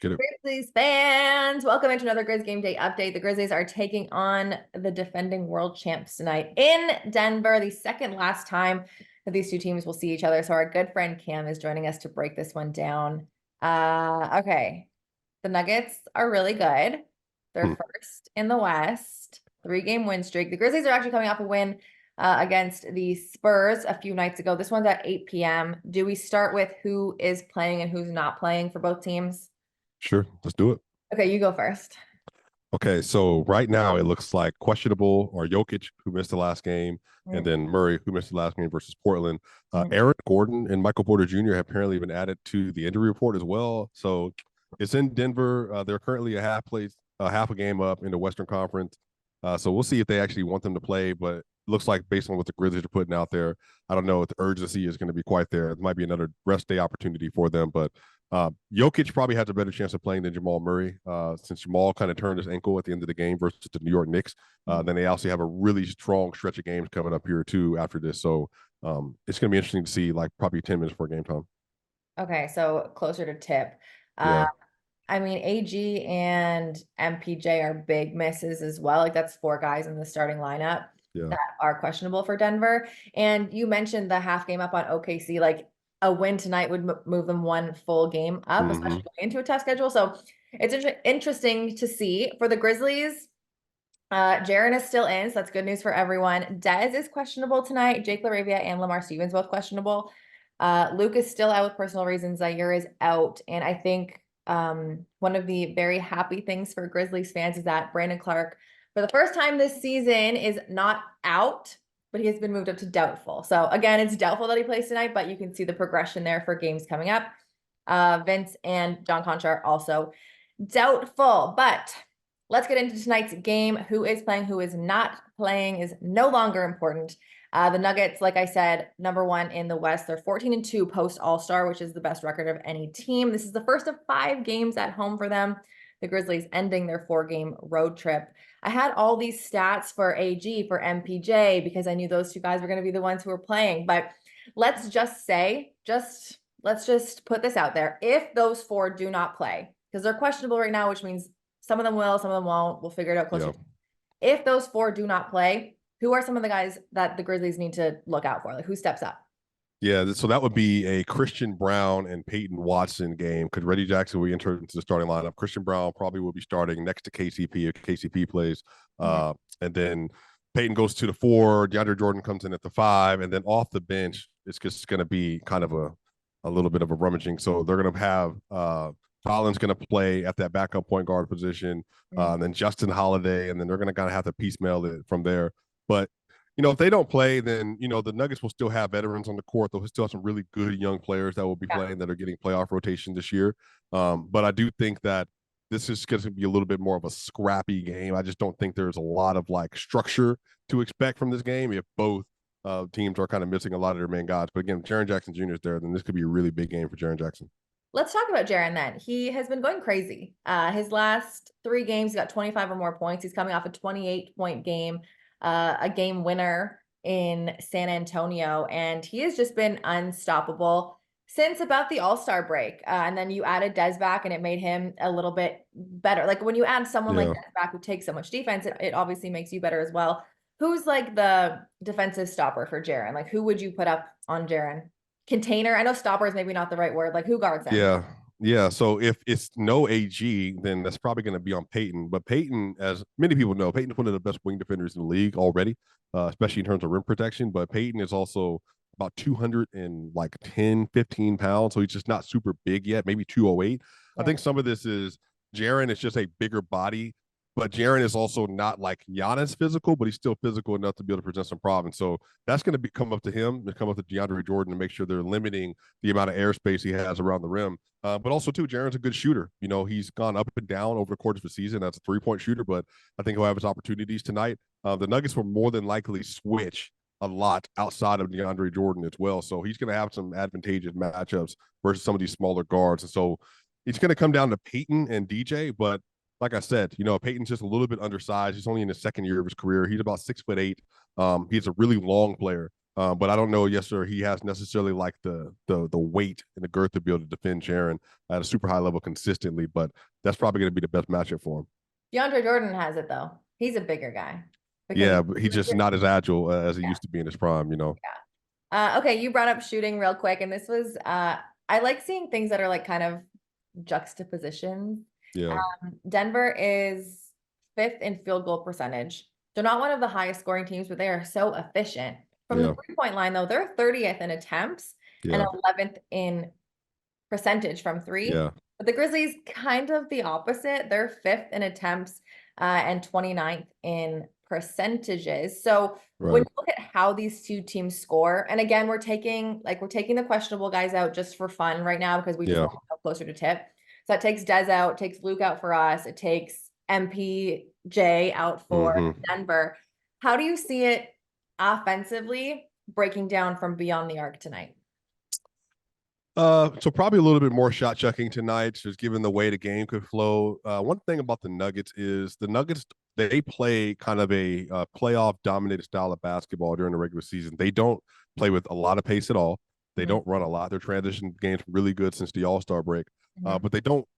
get it. Grizzlies fans, welcome into another Grizz Game Day update. The Grizzlies are taking on the defending world champs tonight in Denver, the second last time that these two teams will see each other. So our good friend Cam is joining us to break this one down. Okay. The Nuggets are really good. They're first in the West, 3-game win streak. The Grizzlies are actually coming off a win against the Spurs a few nights ago. This one's at 8 p.m. Do we start with who is playing and who's not playing for both teams? Sure, let's do it. Okay, you go first. Okay, so right now it looks like questionable are Jokic, who missed the last game, and then Murray, who missed the last game versus Portland. Aaron Gordon and Michael Porter Jr. have apparently been added to the injury report as well. So it's in Denver. They're currently half a game up in the Western Conference. So we'll see if they actually want them to play, but it looks like based on what the Grizzlies are putting out there, I don't know if the urgency is going to be quite there. It might be another rest day opportunity for them, but Jokic probably has a better chance of playing than Jamal Murray, since Jamal kind of turned his ankle at the end of the game versus the New York Knicks. Then they also have a really strong stretch of games coming up here too after this. So it's going to be interesting to see, like, probably 10 minutes before game time. Okay, so closer to tip. Yeah. I mean, AG and MPJ are big misses as well. Like, that's 4 guys in the starting lineup that are questionable for Denver. And you mentioned the half game up on OKC. Like, a win tonight would move them 1 full game up, especially going into a tough schedule. So it's interesting to see. For the Grizzlies, Jaren is still in, so that's good news for everyone. Dez is questionable tonight. Jake LaRavia and Lamar Stevens both questionable. Luke is still out with personal reasons. Zaire is out. And I think one of the very happy things for Grizzlies fans is that Brandon Clark, for the first time this season, is not out, but he has been moved up to doubtful. So again, it's doubtful that he plays tonight, but you can see the progression there for games coming up. Vince and John Concha are also doubtful, but let's get into tonight's game. Who is playing, who is not playing is no longer important. The Nuggets, like I said, #1 in the West. They're 14-2 post All-Star, which is the best record of any team. This is the first of 5 games at home for them. The Grizzlies ending their 4-game road trip. I had all these stats for AG, for MPJ, because I knew those 2 guys were going to be the ones who were playing. But let's just say, let's just put this out there. If those 4 do not play, because they're questionable right now, which means some of them will, some of them won't. We'll figure it out closer. If those 4 do not play, who are some of the guys that the Grizzlies need to look out for? Like, who steps up? Yeah, so that would be a Christian Brown and Peyton Watson game. Could Reggie Jackson be entered into the starting lineup? Christian Brown probably will be starting next to KCP if KCP plays. And then Peyton goes to the 4. DeAndre Jordan comes in at the 5. And then off the bench, it's just going to be kind of a little bit of a rummaging. So they're going to have Collins going to play at that backup point guard position, and then Justin Holiday, and then they're going to kind of have to piecemeal it from there. But if they don't play, then, the Nuggets will still have veterans on the court. They'll still have some really good young players that will be playing that are getting playoff rotation this year. But I do think that this is going to be a little bit more of a scrappy game. I just don't think there's a lot of structure to expect from this game if both teams are kind of missing a lot of their main guys. But again, Jaren Jackson Jr. is there, then this could be a really big game for Jaren Jackson. Let's talk about Jaren then. He has been going crazy. His last 3 games, he got 25 or more points. He's coming off a 28-point game, a game winner in San Antonio, and he has just been unstoppable since about the All-Star break. And then you added Dez back, and it made him a little bit better. Like, when you add someone like Dez back who takes so much defense, it obviously makes you better as well. Who's like the defensive stopper for Jaren? Like, who would you put up on Jaren? Container? I know stopper is maybe not the right word. Like, who guards him? Yeah. So if it's no AG, then that's probably going to be on Peyton. But Peyton, as many people know, Peyton's one of the best wing defenders in the league already, especially in terms of rim protection. But Peyton is also about 210, 15 pounds. So he's just not super big yet, maybe 208. I think some of this is Jaren is just a bigger body. But Jaren is also not like Giannis physical, but he's still physical enough to be able to present some problems. So that's going to come up to him and come up to DeAndre Jordan to make sure they're limiting the amount of airspace he has around the rim. But also, too, Jaren's a good shooter. He's gone up and down over the course of the season. That's a 3-point shooter, but I think he'll have his opportunities tonight. The Nuggets will more than likely switch a lot outside of DeAndre Jordan as well. So he's going to have some advantageous matchups versus some of these smaller guards. And so it's going to come down to Peyton and DJ, but like I said, Peyton's just a little bit undersized. He's only in his 2nd year of his career. He's about 6'8". He's a really long player. But I don't know, yes, sir. He has necessarily like the weight and the girth to be able to defend Jaren at a super high level consistently. But that's probably going to be the best matchup for him. DeAndre Jordan has it though. He's a bigger guy because Yeah, but he's just not as agile as he yeah, used to be in his prime. yeah. Okay, you brought up shooting real quick, and this was I like seeing things that are like kind of juxtapositions. Yeah, Denver is fifth in field goal percentage. They're not one of the highest scoring teams, but they are so efficient. From the yeah, 3-point line, though, they're 30th in attempts and yeah, 11th in percentage from three. yeah. But the Grizzlies, kind of the opposite. They're fifth in attempts and 29th in percentages. So when Right. you look at how these two teams score, and again, we're taking the questionable guys out just for fun right now because we just Yeah. want to go closer to tip. So that takes Dez out, takes Luke out for us, it takes MPJ out for Mm-hmm. Denver. How do you see it offensively breaking down from beyond the arc tonight? So probably a little bit more shot checking tonight, just given the way the game could flow. One thing about the Nuggets is the Nuggets, they play kind of a playoff dominated style of basketball during the regular season. They don't play with a lot of pace at all. They Mhm. don't run a lot. Their transition game's really good since the All-Star break, Mhm. but they don't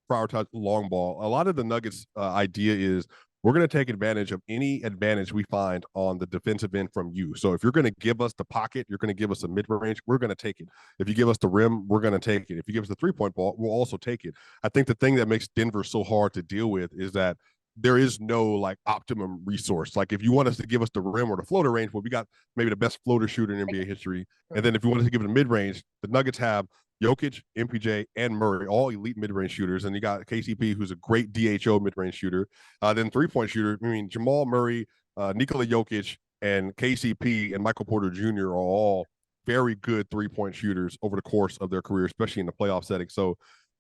prioritize long ball. A lot of the Nuggets' idea is we're going to take advantage of any advantage we find on the defensive end from you. So if you're going to give us the pocket, you're going to give us a mid range, we're going to take it. If you give us the rim, we're going to take it. If you give us the 3-point ball, we'll also take it. I think the thing that makes Denver so hard to deal with is that there is no like optimum resource. Like if you want us to give us the rim or the floater range, well, we got maybe the best floater shooter in NBA history. And then if you want us to give it a mid range, the Nuggets have Jokic, MPJ, and Murray, all elite mid-range shooters. And you got KCP, who's a great DHO mid-range shooter. Then 3-point shooter, I mean, Jamal Murray, Nikola Jokic, and KCP and Michael Porter Jr. are all very good 3-point shooters over the course of their career, especially in the playoff setting. So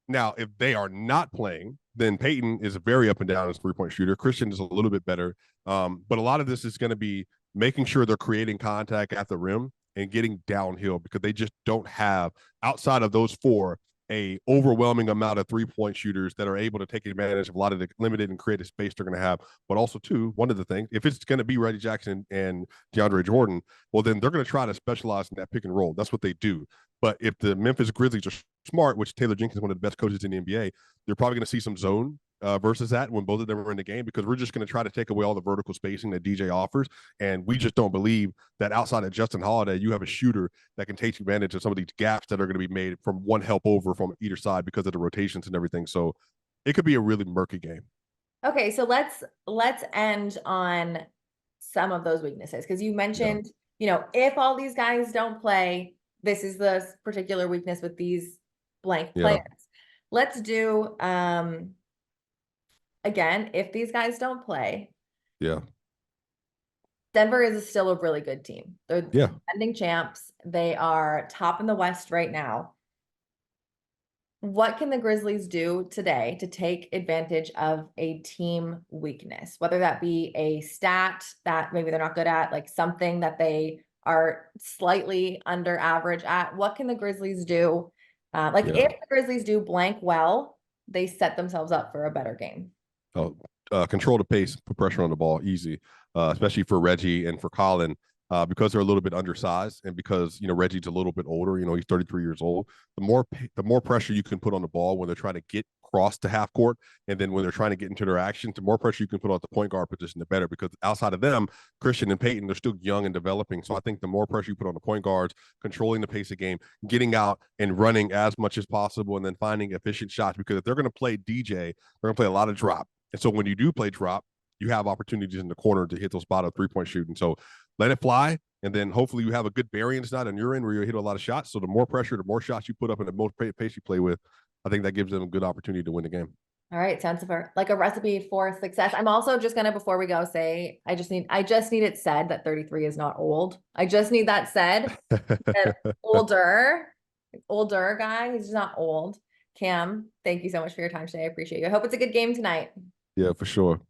now, if they are not playing, then Peyton is very up and down as 3-point shooter. Christian is a little bit better. But a lot of this is going to be making sure they're creating contact at the rim and getting downhill because they just don't have, outside of those four, a overwhelming amount of 3-point shooters that are able to take advantage of a lot of the limited and creative space they're going to have. But also, too, one of the things, if it's going to be Reggie Jackson and DeAndre Jordan, well, then they're going to try to specialize in that pick and roll. That's what they do. But if the Memphis Grizzlies are smart, which Taylor Jenkins is one of the best coaches in the NBA, they're probably going to see some zone versus that when both of them are in the game because we're just going to try to take away all the vertical spacing that DJ offers. And we just don't believe that outside of Justin Holiday, you have a shooter that can take advantage of some of these gaps that are going to be made from one help over from either side because of the rotations and everything. So it could be a really murky game. Okay, so let's end on some of those weaknesses because you mentioned, if all these guys don't play, this is the particular weakness with these blank Yeah. players. Let's do again, if these guys don't play, Yeah. Denver is still a really good team. They're Yeah. defending champs. They are top in the West right now. What can the Grizzlies do today to take advantage of a team weakness? Whether that be a stat that maybe they're not good at, like something that they are slightly under average at. What can the Grizzlies do? If the Grizzlies do blank well, they set themselves up for a better game. Oh, control the pace, put pressure on the ball, easy, especially for Reggie and for Colin, because they're a little bit undersized, and because Reggie's a little bit older. He's 33 years old. The more pressure you can put on the ball when they're trying to get across to half court, and then when they're trying to get into their action, the more pressure you can put on the point guard position, the better. Because outside of them, Christian and Peyton, they're still young and developing. So I think the more pressure you put on the point guards, controlling the pace of game, getting out and running as much as possible, and then finding efficient shots. Because if they're going to play DJ, they're going to play a lot of drop. And so when you do play drop, you have opportunities in the corner to hit those spot of 3-point shooting. So let it fly. And then hopefully you have a good variance not on your end where you hit a lot of shots. So the more pressure, the more shots you put up and the more pace you play with, I think that gives them a good opportunity to win the game. All right, sounds like a recipe for success. I'm also just gonna, before we go, say I just need it said that 33 is not old. I just need that said. That older guy, he's just not old. Cam, thank you so much for your time today. I appreciate you. I hope it's a good game tonight. Yeah, for sure.